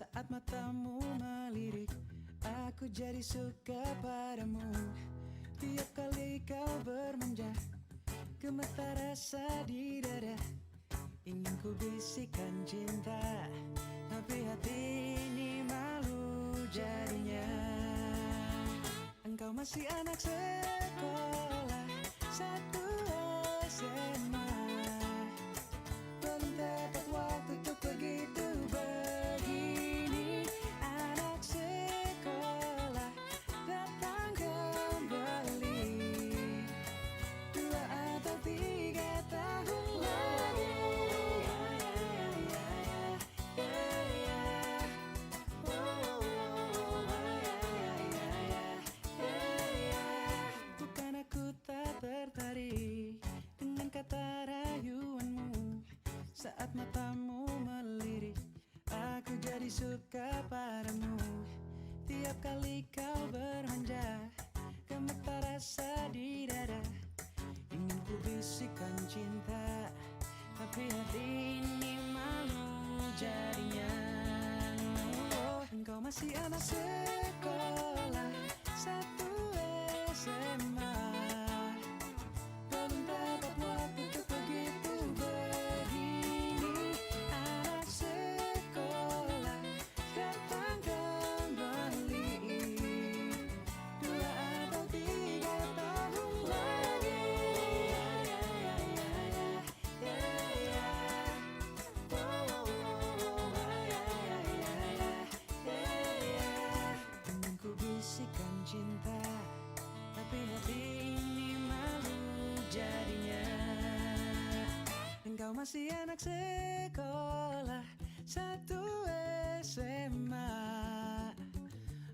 Saat matamu melirik, aku jadi suka padamu. Tiap kali kau bermanja, gemetar rasa di dada. Ingin ku bisikan cinta, tapi hati ini malu jadinya. Engkau masih anak sekolah, satu SMA. Belum tepat waktu untuk begitu begini. Anak sekolah datang kembali 2 atau 3 tahun lagi. Bukan aku tak tertarik dengan kata rayuanmu. Saat matamu melirik, aku jadi suka padamu. Tiap kali kau bermanja, gemetar rasa di dada. Ingin ku bisikan cinta, tapi hati ini malu jadinya. Oh, engkau masih anak sekolah, satu SMA. Belum tepat waktu untuk begitu begini. Anak sekolah datang kembali 2 atau 3 tahun lagi. Ingin ku bisikan cinta, tapi hati ini malu jadinya. Engkau masih anak sekolah, satu SMA.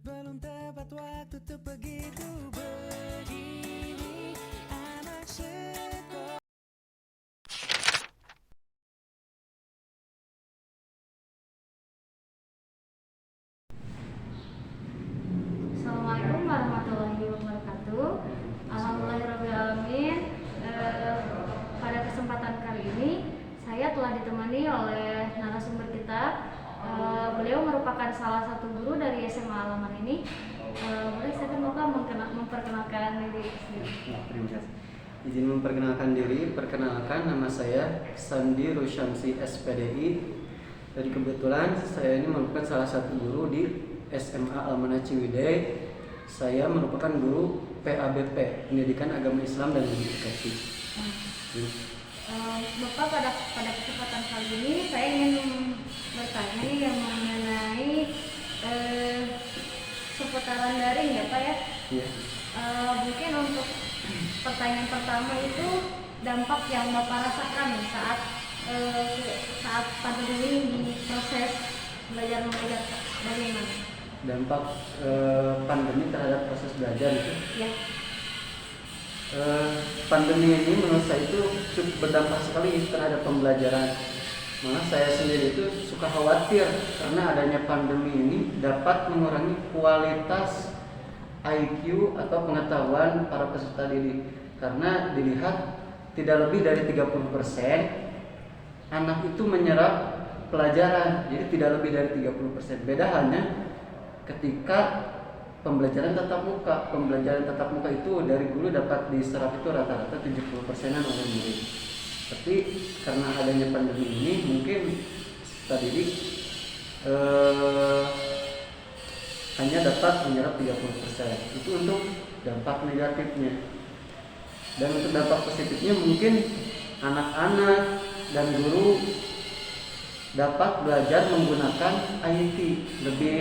Belum tepat waktu untuk begitu begini. Anak sekolah. Assalamualaikum warahmatullahi wabarakatuh. Alhamdulillahirrahmanirrahim. Pada kesempatan kali ini saya telah ditemani oleh narasumber kita. Beliau merupakan salah satu guru dari SMA Alaman ini. Boleh saya Bapak memperkenalkan diri sendiri? Terima kasih. Izin memperkenalkan diri. Perkenalkan, nama saya Sandi Rusyamsi SPDI. Dan kebetulan saya ini merupakan salah satu guru di SMA Almana Ciwidey. Saya merupakan guru PABP, Pendidikan Agama Islam dan Edukasi. Bapak, pada kesempatan kali ini saya ingin bertanya nih yang mengenai seputaran daring ya Pak ya. Iya. Mungkin untuk pertanyaan pertama itu dampak yang Bapak rasakan saat pandemi di proses belajar mengajar, bagaimana? Dampak pandemi terhadap proses belajar itu. Ya. Pandemi ini menurut saya itu cukup berdampak sekali terhadap pembelajaran. Malah saya sendiri itu suka khawatir karena adanya pandemi ini dapat mengurangi kualitas IQ atau pengetahuan para peserta didik. Karena dilihat tidak lebih dari 30% anak itu menyerap pelajaran, jadi tidak lebih dari 30%. Beda halnya ketika pembelajaran tatap muka. Pembelajaran tatap muka itu dari guru dapat diserap itu rata-rata 70%-an oleh murid. Tapi karena adanya pandemi ini mungkin peserta didik hanya dapat menyerap 30%. Itu untuk dampak negatifnya. Dan untuk dampak positifnya mungkin anak-anak dan guru dapat belajar menggunakan IT lebih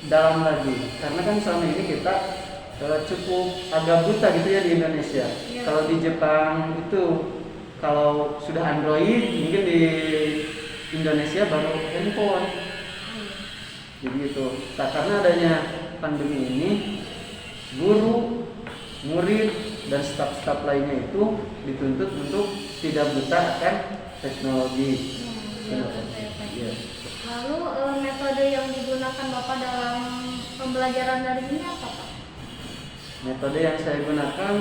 dalam lagi, karena kan selama ini kita cukup agak buta gitu ya di Indonesia. Ya. Kalau di Jepang itu kalau sudah Android, mungkin di Indonesia baru handphone. Jadi itu. Nah, karena adanya pandemi ini, guru, murid dan staf-staf lainnya itu dituntut untuk tidak buta akan teknologi. Ya. Lalu metode yang digunakan Bapak dalam pembelajaran daring ini apa Pak? Metode yang saya gunakan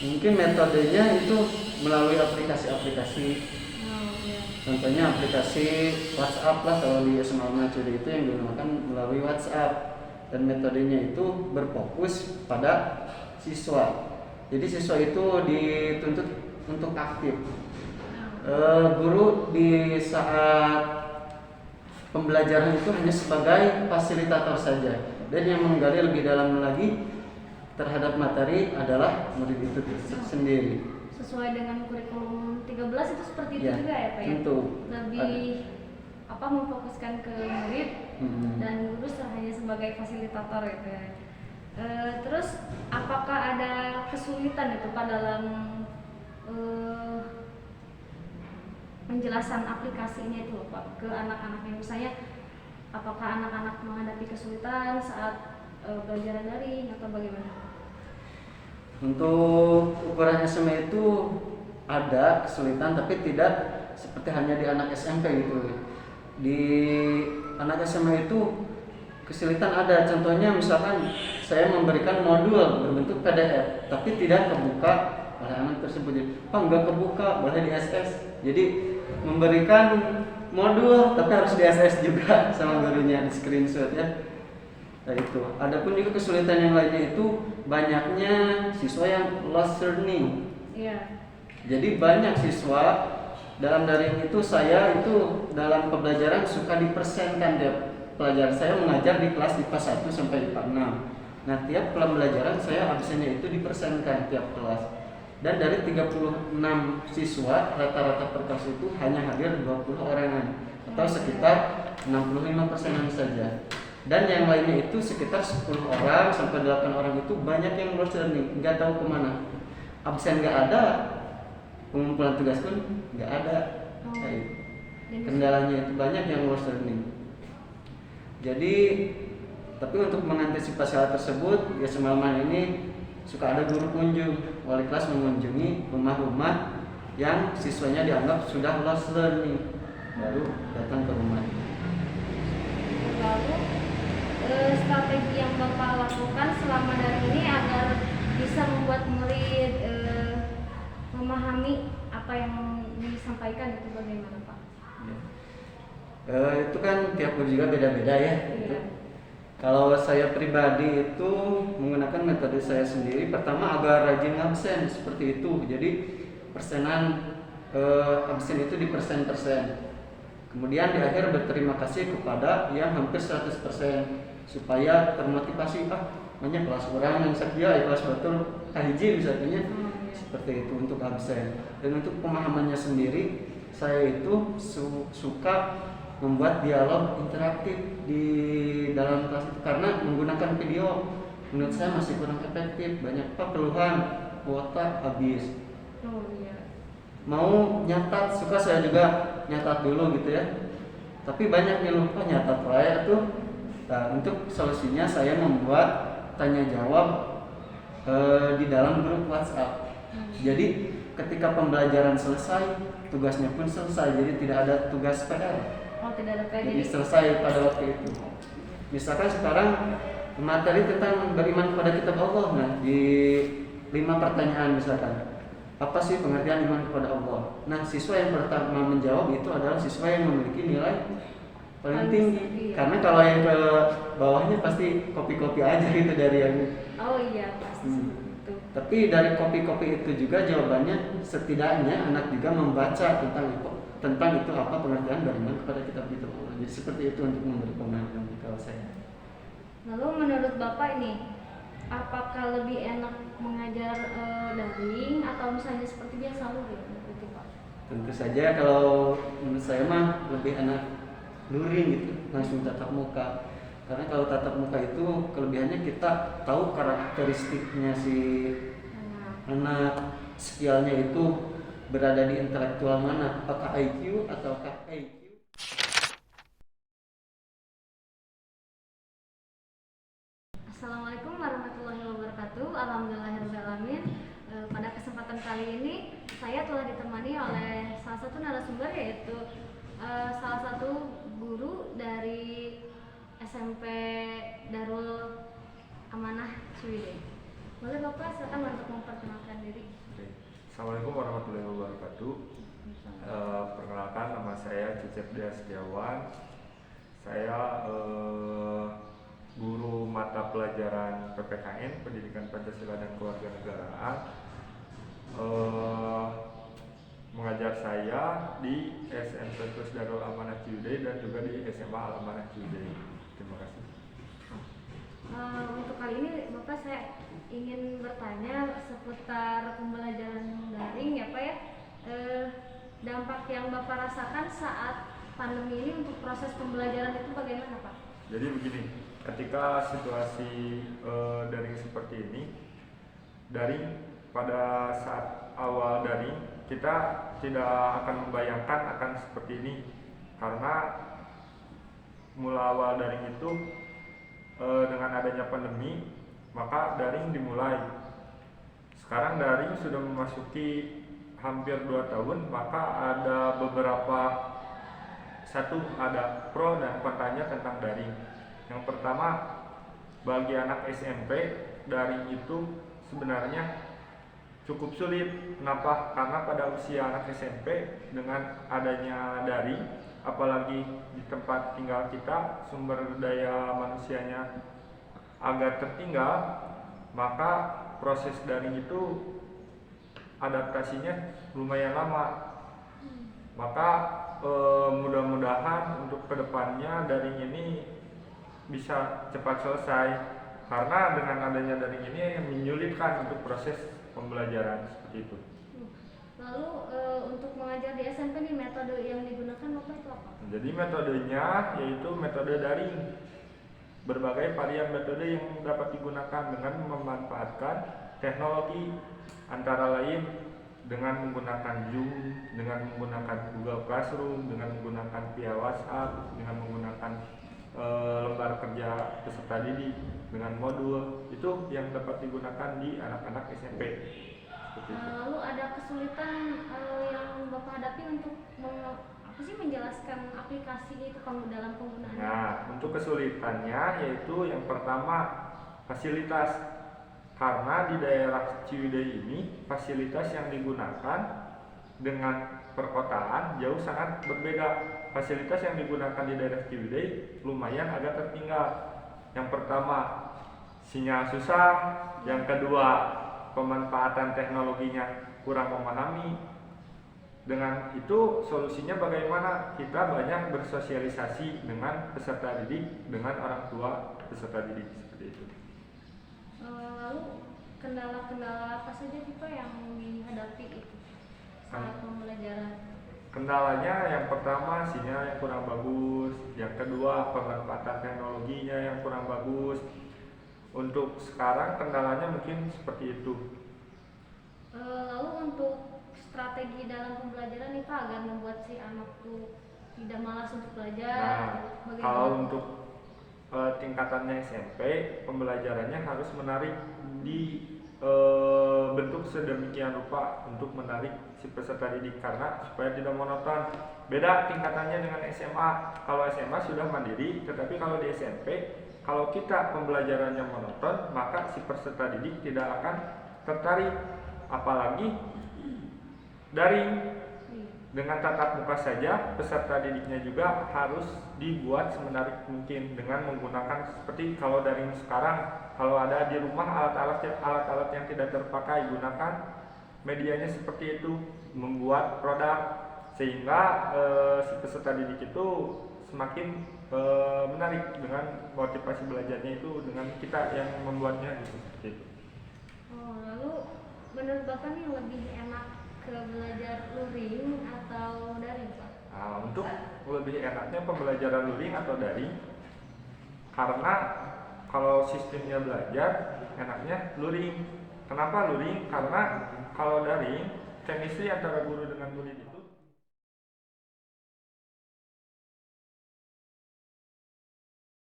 mungkin metodenya itu melalui aplikasi-aplikasi. Oh, ya. Contohnya aplikasi WhatsApp lah, kalau di SMA Alumni Cudi itu yang digunakan melalui WhatsApp, dan metodenya itu berfokus pada siswa. Jadi siswa itu dituntut untuk aktif. Guru di saat pembelajaran itu hanya sebagai fasilitator saja, dan yang menggali lebih dalam lagi terhadap materi adalah murid itu sendiri. Sesuai dengan kurikulum 13 itu seperti itu Ya, juga ya Pak ya? tentu. Lebih memfokuskan ke murid dan guru hanya sebagai fasilitator gitu ya. Terus apakah ada kesulitan itu Pak dalam penjelasan aplikasinya itu Pak ke anak-anaknya, misalnya apakah anak-anak menghadapi kesulitan saat belajar daring atau bagaimana? Untuk ukuran SMA itu ada kesulitan, tapi tidak seperti hanya di anak SMP gitu. Di anak SMA itu kesulitan ada. Contohnya misalkan saya memberikan modul berbentuk PDF, tapi tidak kebuka oleh anak tersebut. Jadi, Pak nggak kebuka, boleh di SS. Jadi memberikan modul tapi harus di SS juga sama gurunya, di screenshot ya. Nah itu. Adapun juga kesulitan yang lainnya itu banyaknya siswa yang lost learning. Iya. Jadi banyak siswa dalam daring itu, saya itu dalam pembelajaran suka dipersenkan tiap pelajaran. Saya mengajar di kelas IPA 1 sampai IPA 6. Nah tiap pembelajaran saya absennya itu dipersenkan tiap kelas. Dan dari 36 siswa rata-rata per kelas itu hanya hadir 20 orangan atau sekitar 65%-an saja. Dan yang lainnya itu sekitar 10 orang sampai 8 orang itu banyak yang lost learning, nggak tahu kemana. Absen nggak ada, pengumpulan tugas pun nggak ada. Kendalanya itu banyak yang lost learning. Jadi, tapi untuk mengantisipasi hal tersebut, ya semalam ini suka ada guru kunjung, wali kelas mengunjungi rumah-rumah yang siswanya dianggap sudah lost learning, baru datang ke rumah. Lalu strategi yang Bapak lakukan selama daring ini agar bisa membuat murid memahami apa yang disampaikan itu bagaimana Pak? Itu kan tiap guru juga beda-beda ya. Iya. Kalau saya pribadi itu menggunakan metode saya sendiri. Pertama agar rajin absen seperti itu. Jadi persenan absen itu di persen-persen. Kemudian di akhir berterima kasih kepada yang hampir 100% supaya termotivasi, banyak kelas orang yang setia, kelas betul hiji misalnya. Seperti itu untuk absen. Dan untuk pemahamannya sendiri, saya itu suka membuat dialog interaktif di dalam kelas itu, karena menggunakan video menurut saya masih kurang efektif. Banyak keluhan kuota habis. Mau nyatat, suka saya juga nyatat dulu gitu ya, tapi banyak yang lupa nyatat wae tuh. Nah, untuk solusinya saya membuat tanya jawab di dalam grup WhatsApp. Jadi ketika pembelajaran selesai, tugasnya pun selesai, jadi tidak ada tugas PR. Tidak ada PR. Jadi selesai pada waktu itu. Misalkan sekarang materi tentang beriman kepada kitab Allah, nah di 5 pertanyaan misalkan, apa sih pengertian iman kepada Allah? Nah, siswa yang pertama menjawab itu adalah siswa yang memiliki nilai paling tinggi. Karena kalau yang ke bawahnya pasti kopi-kopi aja gitu dari yang. Oh iya, pasti itu. Tapi dari kopi-kopi itu juga jawabannya setidaknya anak juga membaca tentang itu apa pengertian beriman kepada kitab Allah. Jadi seperti itu untuk memberi pemahaman kalau saya. Lalu menurut Bapak ini, apakah lebih enak mengajar daring atau misalnya seperti biasa gitu Pak? Tentu saja kalau menurut saya mah lebih enak luring gitu, langsung tatap muka. Karena kalau tatap muka itu kelebihannya kita tahu karakteristiknya si anak, skillnya itu berada di intelektual mana, apakah IQ ataukah EQ. Assalamualaikum warahmatullahi wabarakatuh. Alhamdulillahirrahmanirrahim. Pada kesempatan kali ini saya telah ditemani oleh salah satu narasumber, yaitu salah satu guru dari SMP Darul Amanah Ciwidey. Boleh Bapak silakan untuk memperkenalkan diri. Assalamualaikum warahmatullahi wabarakatuh. Perkenalkan, nama saya Cecep Dia Setiawan. Saya guru mata pelajaran PPKN, Pendidikan Pancasila dan Kewarganegaraan. Mengajar saya di SMP Plus Darul Amanah Ciwidey dan juga di SMA Al Amanah Ciwidey. Terima kasih. Untuk kali ini Bapak, saya ingin bertanya seputar pembelajaran daring ya Pak ya. Dampak yang Bapak rasakan saat pandemi ini untuk proses pembelajaran itu bagaimana Pak? Jadi begini, ketika situasi daring seperti ini, daring pada saat awal daring kita tidak akan membayangkan akan seperti ini, karena mula awal daring itu dengan adanya pandemi maka daring dimulai. Sekarang daring sudah memasuki hampir 2 tahun, maka ada beberapa ada pro dan kontranya tentang daring. Yang pertama, bagi anak SMP, daring itu sebenarnya cukup sulit. Kenapa? Karena pada usia anak SMP dengan adanya daring, apalagi di tempat tinggal kita sumber daya manusianya agak tertinggal, maka proses daring itu adaptasinya lumayan lama. Maka mudah-mudahan untuk kedepannya daring ini bisa cepat selesai, karena dengan adanya daring ini yang menyulitkan untuk proses pembelajaran seperti itu. Lalu untuk mengajar di SMP nih, metode yang digunakan Bapak itu apa? Jadi metodenya yaitu metode daring. Berbagai varian metode yang dapat digunakan dengan memanfaatkan teknologi, antara lain dengan menggunakan Zoom, dengan menggunakan Google Classroom, dengan menggunakan via WhatsApp, dengan menggunakan lembar kerja peserta didik, dengan modul. Itu yang dapat digunakan di anak-anak SMP. Lalu ada kesulitan yang Bapak hadapi untuk menjelaskan aplikasi itu dalam penggunaannya? Nah, untuk kesulitannya yaitu yang pertama fasilitas. Karena di daerah Ciwidey ini fasilitas yang digunakan dengan perkotaan jauh sangat berbeda. Fasilitas yang digunakan di daerah Ciwidey lumayan agak tertinggal. Yang pertama, sinyal susah. Yang kedua, pemanfaatan teknologinya kurang memahami. Dengan itu solusinya bagaimana? Kita banyak bersosialisasi dengan peserta didik, dengan orang tua peserta didik, seperti itu. Lalu kendala-kendala apa saja sih Pak yang dihadapi itu saat pembelajaran? Kendalanya yang pertama sinyal yang kurang bagus, yang kedua pemanfaatan teknologinya yang kurang bagus. Untuk sekarang kendalanya mungkin seperti itu. Lalu untuk strategi dalam pembelajaran nih Pak, agar membuat si anak tuh tidak malas untuk belajar. Nah, kalau untuk tingkatannya SMP, pembelajarannya harus menarik di bentuk sedemikian rupa untuk menarik si peserta didik, karena supaya tidak monoton. Beda tingkatannya dengan SMA. Kalau SMA sudah mandiri, tetapi kalau di SMP, kalau kita pembelajarannya monoton, maka si peserta didik tidak akan tertarik. Apalagi daring, dengan tatap muka saja, peserta didiknya juga harus dibuat semenarik mungkin dengan menggunakan seperti kalau daring sekarang, kalau ada di rumah alat-alat yang tidak terpakai, gunakan medianya seperti itu, membuat produk sehingga si peserta didik itu semakin menarik dengan motivasi belajarnya itu dengan kita yang membuatnya gitu, seperti itu. Lalu menurut Bapak nih lebih enak ke belajar luring atau daring Pak? Nah, untuk lebih enaknya pembelajaran luring atau daring, karena kalau sistemnya belajar enaknya luring. Kenapa luring? Karena kalau daring chemistry antara guru dengan murid